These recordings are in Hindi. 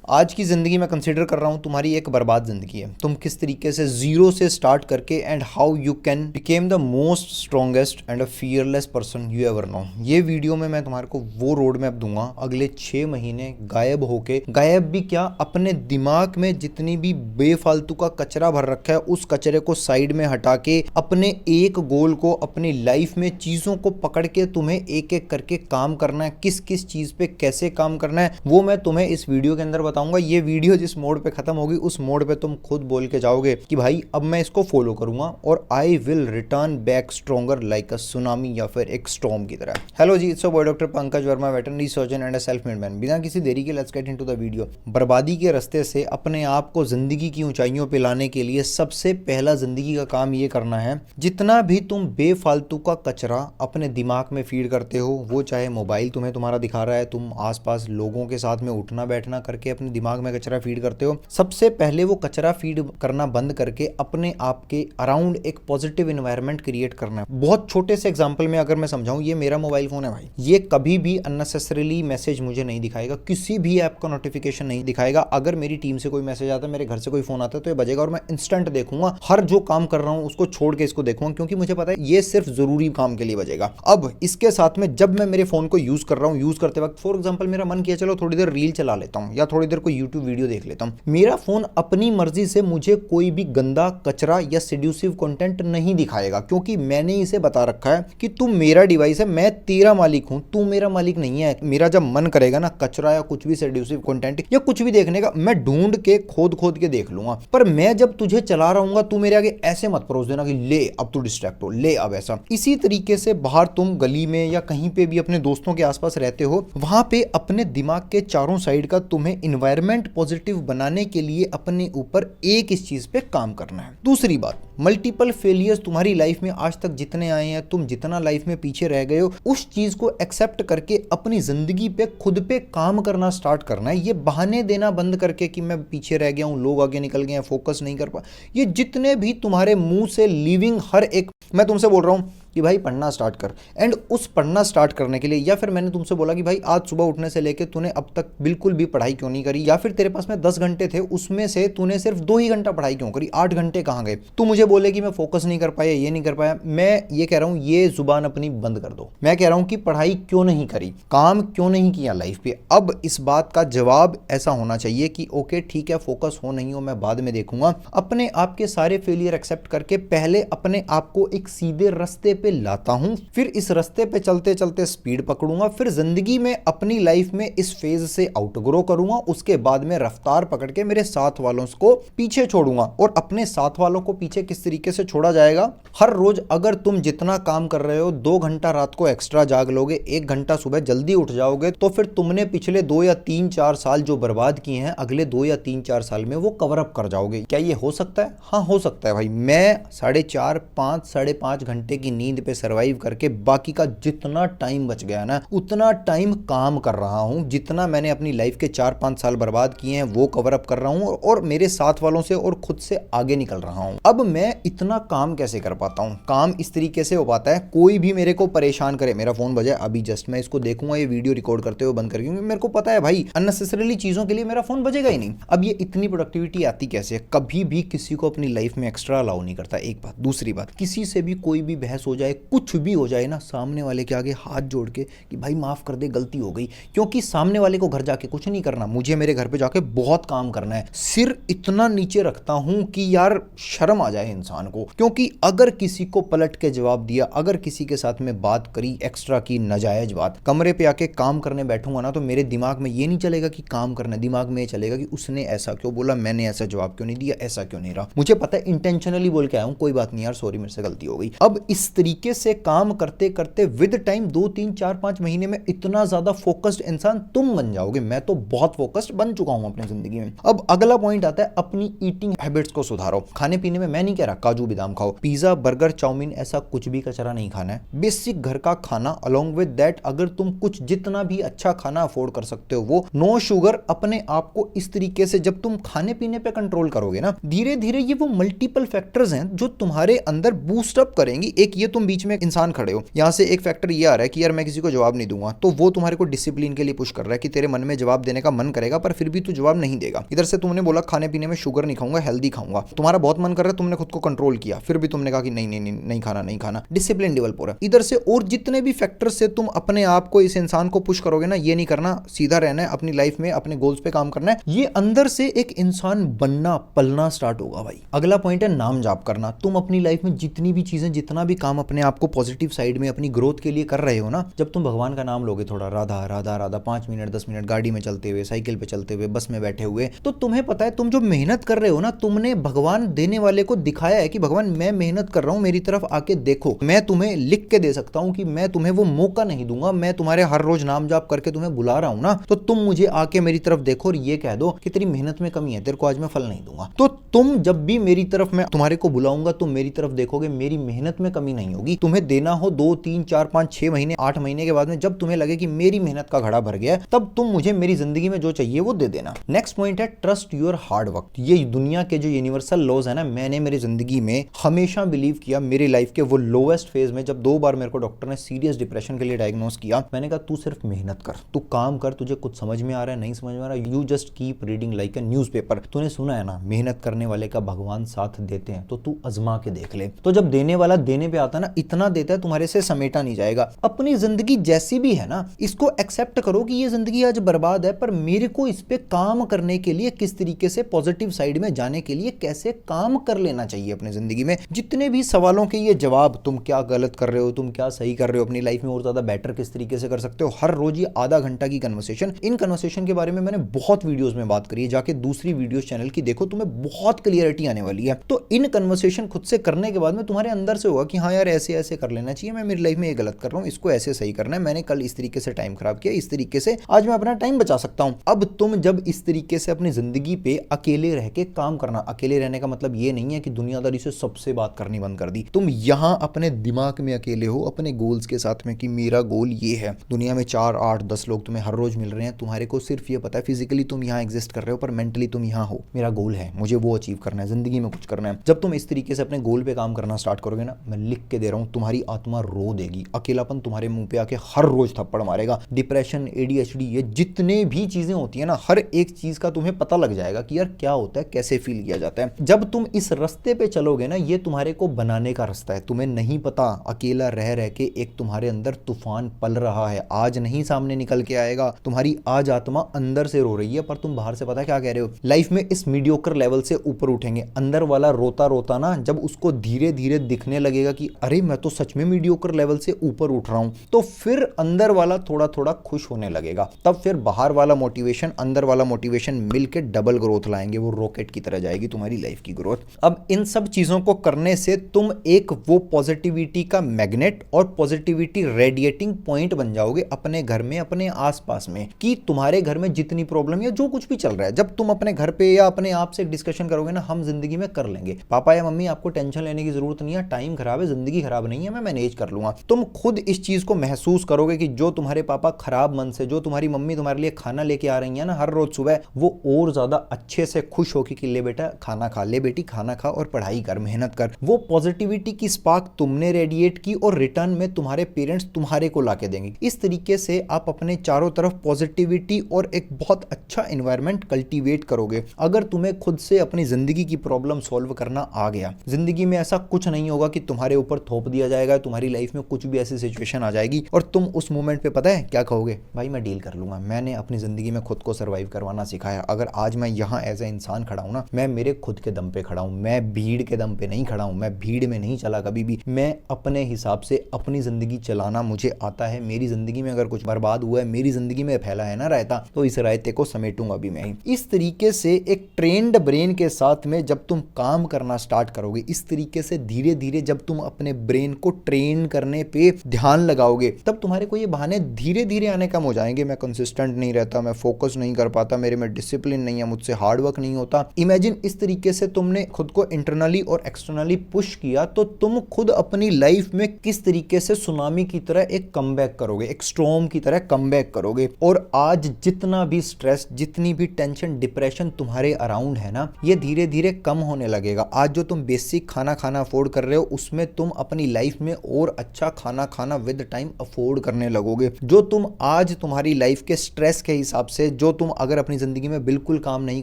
आज की ज़िंदगी मैं कंसिडर कर रहा हूँ तुम्हारी एक बर्बाद ज़िंदगी है। तुम किस तरीके से ज़ीरो से स्टार्ट करके and how you can became the most strongest and a fearless person you ever know. ये वीडियो में मैं तुम्हारे को वो रोड मैप दूंगा अगले 6 महीने गायब होके, गायब भी क्या, अपने दिमाग में जितनी भी बेफालतू का कचरा भर रखा है उस कचरे को साइड में हटा के अपने एक गोल को, अपनी लाइफ में चीज़ों को पकड़ के तुम्हें एक एक करके काम करना है। किस किस चीज़ पे कैसे काम करना है वो मैं तुम्हें इस वीडियो के अंदर बताऊंगा। ये वीडियो जिस मोड पे खत्म होगी उस मोड पे तुम खुद बोल के जाओगे कि भाई अब मैं इसको फॉलो करूंगा और I will return back stronger like a tsunami या फिर एक स्टॉर्म की तरह। हेलो जी, it's boy doctor Pankaj Verma, veterinary surgeon and a self made man. बिना किसी देरी के let's get into the video. बर्बादी के रास्ते से अपने आप को जिंदगी की ऊंचाइयों पे लाने के लिए सबसे पहला जिंदगी का काम ये करना है, जितना भी तुम बेफालतू का कचरा अपने दिमाग में फीड करते हो, वो चाहे मोबाइल तुम्हें तुम्हारा दिखा रहा है, तुम आसपास लोगों के साथ में उठना बैठना करके अपने दिमाग में कचरा फीड करते हो, सबसे पहले वो कचरा फीड करना बंद करके अपने आप के अराउंड एक पॉजिटिव एनवायरनमेंट क्रिएट करना है। बहुत छोटे से एग्जांपल में अगर मैं समझाऊं, ये मेरा मोबाइल फोन है भाई, ये कभी भी अननेसेसरीली मैसेज मुझे नहीं दिखाएगा, किसी भी ऐप का नोटिफिकेशन नहीं दिखाएगा। अगर मेरी टीम से कोई मैसेज आता है, मेरे घर से कोई फोन आता है तो ये बजेगा और मैं इंस्टेंट देखूंगा। हर जो काम कर रहा हूं उसको छोड़ के इसको देखूंगा, क्योंकि मुझे पता है ये सिर्फ जरूरी काम के लिए बजेगा। अब इसके साथ में जब मैं मेरे फोन को यूज कर रहा हूं, यूज करते वक्त फॉर एग्जांपल मेरा मन किया चलो थोड़ी देर रील चला लेता हूं या थोड़ी देर कोई यूट्यूब वीडियो देख लेता हूं, मेरा फोन अपनी मर्जी से मुझे कोई भी गंदा कचरा या सेड्यूसिव कंटेंट नहीं दिखाएगा, क्योंकि मैंने इसे बता रखा है कि तू मेरा डिवाइस है, मैं तेरा मालिक हूं, तू मेरा मालिक नहीं है। मेरा जब मन करेगा ना कचरा या कुछ भी सेड्यूसिव कंटेंट या कुछ भी देखने का, मैं ढूंढ के खोद खोद के देख लूंगा। पर मैं जब तुझे चला रहूंगा तू मेरे आगे ऐसे मत परोस देना कि ले अब तू डिस्ट्रैक्ट हो, ले अब ऐसा। इसी तरीके से बाहर तुम गली में या कहीं पे भी अपने दोस्तों के आसपास रहते हो, वहां पे अपने दिमाग के चारों साइड का तुम्हें इन्वायरमेंट पॉजिटिव बनाने के लिए अपने ऊपर एक इस चीज पे काम करना है। दूसरी बात, मल्टीपल फेलियर्स तुम्हारी लाइफ में आज तक जितने आए हैं, तुम जितना लाइफ में पीछे रह गए हो, उस चीज को एक्सेप्ट करके अपनी जिंदगी पे खुद पे काम करना स्टार्ट करना है। ये बहाने देना बंद करके कि मैं पीछे रह गया हूं, लोग आगे निकल गए हैं, फोकस नहीं कर पा, ये जितने भी तुम्हारे मुंह से लीविंग हर एक, मैं तुमसे बोल रहा हूं कि भाई पढ़ना स्टार्ट कर, एंड उस पढ़ना स्टार्ट करने के लिए, या फिर मैंने तुमसे बोला कि भाई आज सुबह उठने से लेके तूने अब तक बिल्कुल भी पढ़ाई क्यों नहीं करी, या फिर तेरे पास में 10 घंटे थे उसमें से तूने सिर्फ 2 ही घंटा पढ़ाई क्यों करी, 8 घंटे कहाँ गए। तू मुझे बोले कि मैं फोकस नहीं कर पाया, ये नहीं कर पाया। मैं ये कह रहा हूँ ये जुबान अपनी बंद कर दो। मैं कह रहा हूँ कि पढ़ाई क्यों नहीं करी, काम क्यों नहीं किया लाइफ पे। अब इस बात का जवाब ऐसा होना चाहिए कि ओके ठीक है, फोकस हो नहीं हो मैं बाद में देखूंगा। अपने आप के सारे फेलियर एक्सेप्ट करके पहले अपने आप को एक सीधे रास्ते पे लाता हूं, फिर इस रास्ते पे चलते चलते स्पीड पकड़ूंगा, फिर जिंदगी में अपनी लाइफ में इस फेज से आउटग्रो करूंगा, उसके बाद में रफ्तार पकड़ के मेरे साथ वालों को पीछे छोड़ूंगा। और अपने साथ वालों को पीछे किस तरीके से छोड़ा जाएगा, हर रोज अगर तुम जितना काम कर रहे हो 2 घंटा रात को एक्स्ट्रा जाग लोगे, 1 घंटा सुबह जल्दी उठ जाओगे, तो फिर तुमने पिछले 2 या 3-4 साल जो बर्बाद किए हैं अगले 2 या 3-4 साल में वो कवर अप कर जाओगे। क्या ये हो सकता है? हाँ हो सकता है भाई। मैं 4.5 साढ़े 5 घंटे की नींद पे सर्वाइव करके बाकी का जितना टाइम बच गया ना उतना टाइम काम कर रहा हूं, जितना मैंने अपनी लाइफ के 4-5 साल बर्बाद किए हैं वो कवर अप कर रहा हूं और मेरे साथ वालों से और खुद से आगे निकल रहा हूं। अब मैं इतना काम कैसे कर पाता हूं? काम इस तरीके से हो पाता है, कोई भी मेरे को परेशान करे, मेरा फोन बजाए अभी जस्ट मैं इसको देखूंगा ये वीडियो रिकॉर्ड करते हुए बंद कर, क्योंकि मेरे को पता है भाई अननेसेसरीली चीजों के लिए मेरा फोन बजेगा ही नहीं। अब ये इतनी प्रोडक्टिविटी आती कैसे? कभी भी किसी को अपनी लाइफ में एक्स्ट्रा अलाउ नहीं करता, एक बात। दूसरी बात, किसी से भी कोई भी बहस हो जाए, कुछ भी हो जाए ना, सामने वाले के आगे हाथ जोड़ के कि भाई माफ कर दे, गलती हो गई, क्योंकि सामने वाले को घर जाके कुछ नहीं करना, मुझे मेरे घर पे जाके बहुत काम करना है। सिर इतना नीचे रखता हूं कि यार शर्म आ जाए इंसान को, क्योंकि अगर किसी को पलट के जवाब दिया, अगर किसी के साथ में बात करी एक्स्ट्रा की नाजायज बात, कमरे पे आके काम करने बैठूंगा ना, तो मेरे दिमाग में ये नहीं चलेगा कि काम करना, दिमाग में ये चलेगा कि उसने ऐसा क्यों बोला, मैंने ऐसा जवाब क्यों नहीं दिया, ऐसा क्यों नहीं रहा। मुझे पता है इंटेंशनली बोल के आया हूं, कोई बात नहीं यार, सॉरी मेरे से गलती हो गई। अब इस तरीके से काम करते करते विद टाइम 2-3-4-5 महीने में इतना ज्यादा फोकस्ड इंसान तुम बन जाओगे। मैं तो बहुत फोकस्ड बन चुका हूं अपनी जिंदगी में। अब अगला पॉइंट आता है, अपनी ईटिंग हैबिट्स को सुधारो। खाने पीने में मैं नहीं कह रहा काजू बादाम खाओ, पिज्जा बर्गर चाउमीन ऐसा कुछ भी कचरा नहीं खाना है। बेसिक घर का खाना, अलोंग विद दैट अगर तुम कुछ जितना भी अच्छा खाना अफोर्ड कर सकते हो वो, नो शुगर। अपने आप को इस तरीके से जब तुम खाने पीने पे कंट्रोल करोगे ना, धीरे धीरे ये वो मल्टीपल फैक्टर्स हैं जो तुम्हारे अंदर बूस्ट अप करेंगी। एक ये तुम बीच में इंसान खड़े हो, यहाँ से एक फैक्टर ये आ रहा है कि यार मैं किसी को जवाब नहीं दूंगा, तो वो तुम्हारे को डिसिप्लिन के लिए पुश कर रहा है कि तेरे मन में जवाब देने का मन करेगा पर फिर भी तू जवाब नहीं देगा। इधर से तुमने बोला खाने पीने में शुगर नहीं खाऊंगा, हेल्दी खाऊंगा, तुम्हारा बहुत मन कर रहा है, तुमने खुद को कंट्रोल किया, फिर भी तुमने कहा कि नहीं नहीं नहीं नहीं खाना, नहीं खाना, डिसिप्लिन डेवलप हो रहा है। इधर से और जितने भी फैक्टर से तुम अपने आप को, इस इंसान को पुश करोगे ना, ये नहीं करना, सीधा रहना है, अपनी लाइफ में अपने गोल्स पे काम करना है, ये अंदर से एक इंसान बनना, पलना स्टार्ट होगा भाई। अगला पॉइंट है नाम जाप करना। तुम अपनी लाइफ में जितनी भी चीजें, जितना भी काम अपने आप को पॉजिटिव साइड में अपनी ग्रोथ के लिए कर रहे हो ना, जब तुम भगवान का नाम लोगे थोड़ा, राधा राधा राधा, 5 मिनट 10 मिनट गाड़ी में चलते हुए, साइकिल पे चलते हुए, बस में बैठे हुए, तो तुम्हें पता है तुम जो मेहनत कर रहे हो ना, तुमने भगवान देने वाले को दिखाया है कि भगवान मैं मेहनत कर रहा हूं, मेरी तरफ आके देखो। मैं तुम्हें लिख के दे सकता हूं कि मैं तुम्हें वो मौका नहीं दूंगा, मैं तुम्हारे हर रोज नाम जाप करके तुम्हें बुला रहा हूं ना, तो तुम मुझे आके मेरी तरफ देखो और ये कह दो कि तेरी मेहनत में कमी है, तेरे को आज मैं फल नहीं दूंगा। तो तुम जब भी मेरी तरफ, मैं तुम्हारे को बुलाऊंगा, तुम मेरी तरफ देखोगे, मेरी मेहनत में कमी नहीं होगी। तुम्हें देना हो 2 3 4 5 6 महीने, 8 महीने के बाद में जब तुम्हें लगे कि मेरी मेहनत का घड़ा भर गया, तब तुम मुझे मेरी जिंदगी में जो चाहिए वो दे देना। नेक्स्ट पॉइंट है ट्रस्ट योर हार्ड वर्क। ये दुनिया के जो यूनिवर्सल लॉज है ना, मैंने मेरी जिंदगी में हमेशा बिलीव किया। मेरी लाइफ के वो लोएस्ट फेज में जब 2 बार मेरे को डॉक्टर ने सीरियस डिप्रेशन के लिए डायग्नोस किया, मैंने कहा तू सिर्फ मेहनत कर, तू काम कर, तुझे कुछ समझ में आ रहा है नहीं समझ में आ रहा है, you just keep reading like a newspaper. तूने सुना है ना, मेहनत करने वाले का भगवान साथ देते हैं, तो तू आजमा के देख ले। तो जब देने वाला देने पे आता है ना, इतना देता है तुम्हारे से समेटा नहीं जाएगा। अपनी जिंदगी जैसी भी है ना, इसको एक्सेप्ट करो कि ये जिंदगी आज बर्बाद है, पर मेरे को इस पे काम करने के लिए, किस तरीके से पॉजिटिव साइड में जाने के लिए कैसे काम कर लेना चाहिए अपनी जिंदगी में। जितने भी सवालों के ये जवाब, तुम क्या गलत कर रहे हो, तुम क्या सही कर रहे हो, अपनी लाइफ में और ज्यादा बेटर किस तरीके से कर सकते हो, हर रोज ये आधा घंटा की कन्वर्सेशन, इन कन्वर्सेशन के बारे में मैंने बहुत वीडियोस में बात करी है, जाके दूसरी वीडियोस चैनल की देखो, तुम्हें बहुत क्लियरिटी आने वाली है। तो इन कन्वर्सेशन खुद से करने के बाद में तुम्हारे अंदर से होगा कि हाँ यार ऐसे ऐसे कर लेना चाहिए, मैं मेरी लाइफ में ये गलत कर रहा हूँ, इसको ऐसे सही करना है, मैंने कल इस तरीके से टाइम खराब किया, इस तरीके से आज मैं अपना टाइम बचा सकता हूँ। अब तुम जब इस तरीके से अपनी जिंदगी पे अकेले रह के काम करना, अकेले रहने का मतलब ये नहीं है कि दुनियादारी से सबसे बात करनी बंद कर दी, तुम यहाँ अपने दिमाग में अकेले हो, अपने गोल्स के साथ में कि मेरा गोल ये है। दुनिया में 4 8 10 लोग तुम्हें हर रोज मिल रहे हैं, तुम्हारे को सिर्फ ये पता है फिजिकली तुम यहाँ एग्जिस्ट कर रहे हो, पर मेंटली तुम यहाँ हो, मेरा गोल है, मुझे वो अचीव करना है, जिंदगी में कुछ करना है। जब तुम इस तरीके से अपने गोल पे काम करना स्टार्ट करोगे ना, मैं लिख के दे रहा हूँ, तुम्हारी आत्मा रो देगी, अकेलापन तुम्हारे मुंह पे आके हर रोज थप्पड़ मारेगा। डिप्रेशन, ADHD, ये जितने भी चीजें होती है ना, हर एक चीज का तुम्हें पता लग जाएगा कि यार क्या होता है, कैसे फील किया जाता है। जब तुम इस रास्ते पे चलोगे ना, ये तुम्हारे को बनाने का रास्ता है, तुम्हें नहीं पता अकेला रह रह के एक तुम्हारे अंदर तूफान पल रहा है, आज नहीं सामने निकल के आएगा। तुम्हारी आज आत्मा अंदर से रो रही है, पर तुम बाहर से पता क्या कह रहे हो, लाइफ में इस मीडियोकर लेवल से ऊपर उठेंगे। अंदर वाला रोता रोता ना, जब उसको धीरे धीरे दिखने लगेगा कि अरे मैं तो सच में मीडियोकर लेवल से ऊपर उठ रहा हूं, तो फिर अंदर वाला थोड़ा थोड़ा खुश होने लगेगा। तब फिर बाहर वाला मोटिवेशन, अंदर वाला मोटिवेशन मिलके डबल ग्रोथ लाएंगे, वो रॉकेट की तरह जाएगी तुम्हारी लाइफ की ग्रोथ। अब इन सब चीजों को करने से तुम एक वो पॉजिटिविटी का मैग्नेट और पॉजिटिविटी रेडिएटिंग पॉइंट बन जाओगे अपने घर में, अपने आसपास में, कि तुम्हारे घर में जितनी प्रॉब्लम या जो कुछ भी चल रहा है, जब तुम अपने घर पे या अपने आप से डिस्कशन करोगे ना, हम जिंदगी में कर लेंगे, पापा या मम्मी आपको टेंशन लेने की जरूरत नहीं है, टाइम खराब है, जिंदगी खराब नहीं है, मैं मैनेज कर लूंगा। तुम खुद इस चीज को महसूस करोगे कि जो तुम्हारे पापा खराब मन से, जो तुम्हारी मम्मी तुम्हारे लिए खाना लेके आ रही है ना हर रोज सुबह, वो और ज्यादा अच्छे से खुश होगी कि ले बेटा खाना खा, ले बेटी खाना खा और पढ़ाई कर, मेहनत कर। वो पॉजिटिविटी की स्पार्क तुमने रेडिएट की और रिटर्न में तुम्हारे पेरेंट्स तुम्हारे को लाके देंगे। इस तरीके से आप अपने चारों तरफ पॉजिटिविटी और एक बहुत अच्छा एनवायरनमेंट कल्टीवेट करोगे। अगर तुम्हें खुद से अपनी जिंदगी की प्रॉब्लम सॉल्व करना आ गया, जिंदगी में ऐसा कुछ नहीं होगा कि तुम्हारे ऊपर थोप दिया जाएगा, तुम्हारी लाइफ में कुछ भी ऐसी सिचुएशन आ जाएगी और तुम उस मोमेंट पे पता है क्या कहोगे, भाई मैं डील कर लूंगा, मैंने अपनी जिंदगी में खुद को सर्वाइव करवाना सिखाया। अगर आज मैं यहाँ एज ए इंसान खड़ा हूं ना, मैं मेरे खुद के दम पे खड़ा हूं, मैं भीड़ के दम पे नहीं खड़ा हूं, मैं भीड़ में नहीं चला कभी भी, मैं अपने हिसाब से अपनी जिंदगी चलाना मुझे आता है। मेरी जिंदगी में अगर कुछ बर्बाद हुआ है, मेरी जिंदगी में फैला है ना रायता, तो इस रायते को समेटूंगा भी मैं ही। इस तरीके से एक ट्रेंड ब्रेन के साथ में जब तुम काम करना स्टार्ट करोगे, इस तरीके से धीरे धीरे जब तुम अपने ब्रेन को ट्रेन करने पे ध्यान लगाओगे, तब तुम्हारे को ये बहाने धीरे धीरे आने कम हो जाएंगे। मैं कंसिस्टेंट नहीं रहता, मैं फोकस नहीं कर पाता, मेरे में डिसिप्लिन नहीं है, मुझसे हार्डवर्क नहीं होता। इमेजिन इस तरीके से तुमने खुद को इंटरनली और एक्सटर्नली पुश किया, तो तुम खुद अपनी लाइफ में किस तरीके से सुनामी की तरह एक कमबैक करोगे, एक स्टॉर्म की तरह कमबैक करोगे। और आज जितना भी स्ट्रेस, जितनी भी टेंशन, डिप्रेशन तुम्हारे अराउंड है ना, ये धीरे धीरे कम होने लगेगा। आज जो तुम बेसिक खाना खाना अफोर्ड कर रहे हो, उसमें तुम अपनी लाइफ में और अच्छा खाना खाना विद टाइम अफोर्ड करने लगोगे। जो तुम आज तुम्हारी लाइफ के स्ट्रेस के हिसाब से, जो तुम अगर अपनी जिंदगी में बिल्कुल काम नहीं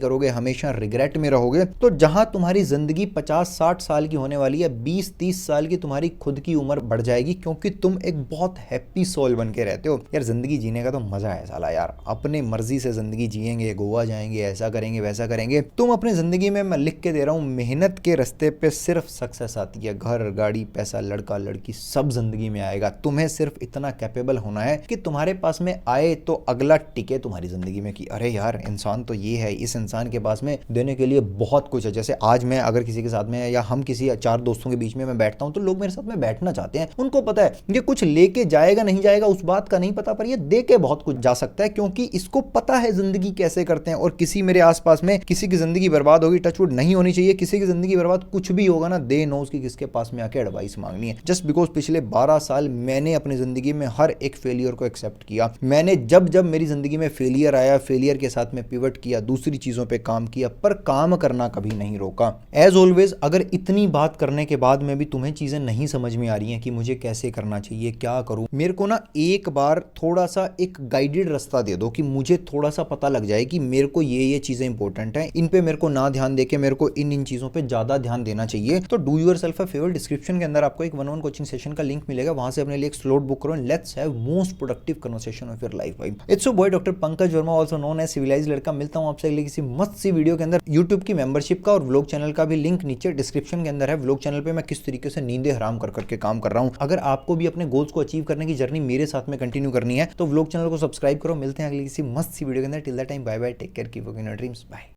करोगे, हमेशा रिग्रेट में रहोगे, तो जहां तुम्हारी जिंदगी 50-60 साल की होने वाली है, 20-30 साल की तुम्हारी खुद की उम्र बढ़ जाएगी, क्योंकि तुम एक बहुत हैप्पी सोल बन के रहते हो। यार जिंदगी जीने का तो मजा है साला यार, अपने मर्जी से जिंदगी जिएंगे, गोवा जाएंगे, ऐसा करेंगे वैसा करेंगे। तुम अपनी जिंदगी में, मैं लिख के दे रहा हूं, मेहनत के रास्ते पे सिर्फ सक्सेस आती है। घर, गाड़ी, पैसा, लड़का, लड़की सब जिंदगी में आएगा। तुम्हें सिर्फ इतना कैपेबल होना है कि तुम्हारे पास में आए तो अगला टिके तुम्हारी जिंदगी में कि अरे यार इंसान तो ये है, इस इंसान के पास में देने के लिए बहुत कुछ है। जैसे आज मैं अगर किसी के साथ में, या हम किसी 4 दोस्तों के बीच में मैं बैठता हूं, तो लोग मेरे साथ में बैठना चाहते हैं। उनको पता है ये कुछ लेके जाएगा नहीं जाएगा उस बात का नहीं पता, पर ये दे के बहुत कुछ जा सकता है, क्योंकि इसको पता है जिंदगी कैसे करते हैं। और किसी मेरे आसपास में किसी की जिंदगी बर्बाद होगी, टचवुड नहीं होनी चाहिए, किसी की जिंदगी बर्बाद कुछ भी होगा ना, दे नो उसकी किसके पास में आके एडवाइस मांगनी है। जस्ट बिकॉज पिछले 12 साल मैंने अपनी जिंदगी में हर एक फेलियर को एक्सेप्ट किया। मैंने जब जब मेरी जिंदगी में फेलियर आया, फेलियर के साथ में पिवट किया, दूसरी चीजों पे काम किया, पर काम करना कभी नहीं रोका। एज ऑलवेज, अगर इतनी बात करने के बाद में भी तुम्हें चीजें नहीं समझ में आ रही हैं कि मुझे कैसे करना चाहिए, क्या करूं, मेरे को ना एक बार थोड़ा सा एक गाइडेड रास्ता दे दो, कि मुझे थोड़ा सा पता लग जाए कि मेरे को ये चीजें इंपॉर्टेंट हैं, इन पे मेरे को ना ध्यान देके मेरे को इन चीजों पे ज्यादा ध्यान देना चाहिए। तो do yourself a favour, description के अंदर आपको एक 1-on-1 कोचिंग सेशन का लिंक मिलेगा, वहां से अपने लिए एक स्लॉट बुक करो। Let's have most productive conversation of your life भाई। It's your boy doctor Pankaj Verma, also known as civilized लड़का। मिलता हूं आपसे अगले किसी मस्त सी वीडियो के अंदर। यूट्यूब की मेंबरशिप का और व्लॉग चैनल का भी लिंक नीचे डिस्क्रिप्शन के अंदर है। व्लॉग चैनल पे मैं किस तरीके से नींदें हराम कर करके काम कर रहा हूं। अगर आपको भी अपने गोल्स को अचीव करने की जर्नी मेरे साथ में कंटिन्यू करनी है, तो व्लॉग चैनल को सब्सक्राइब करो। मिलते हैं अगली किसी मस्त सी वीडियो के अंदर। Till that time, bye bye, take care, keep working your dreams, bye.